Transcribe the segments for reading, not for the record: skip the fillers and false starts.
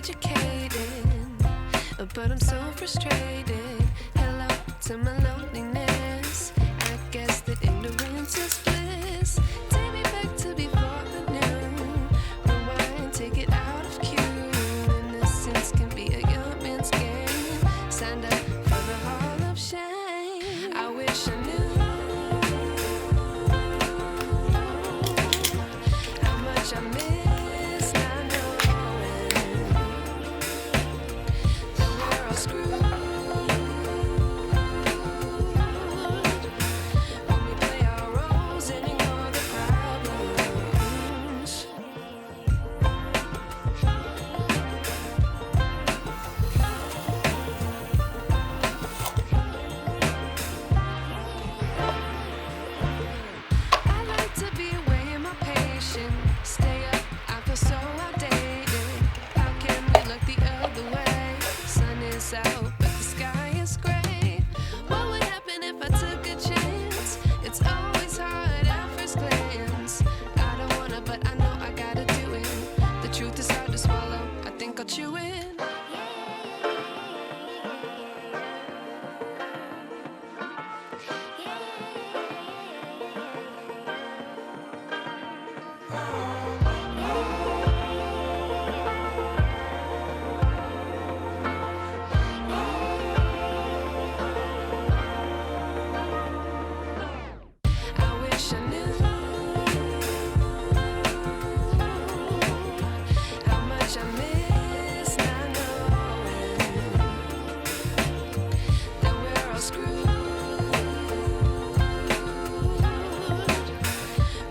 educated, but I'm so frustrated. Hello to my loneliness. I guess that ignorance is bliss. Take me back to before I knew. Rewind, take it out of cue. Innocence can be a young man's game. Signed up for the hall of shame. I wish I knew how much I miss not knowing that we're all screwed. When we play our roles and ignore the problems. I like to be away in my patience. Stay up, I feel so outdated. How can we look the other way? Sun is out, but the sky is gray. What would happen if I took a chance? It's always hard at first glance. I don't wanna, but I know I gotta do it. The truth is hard to swallow. I think I'll chew it. I wish I knew how much I miss not knowing that we're all screwed.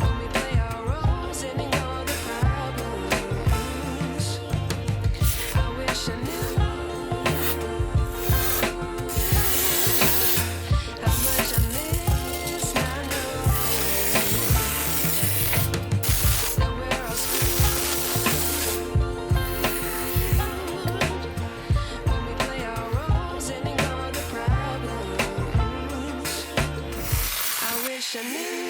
When we play our roles and ignore the problems. I wish I knew how much I miss not knowing that we're all screwed. When we play our roles and ignore the problems. I wish I knew.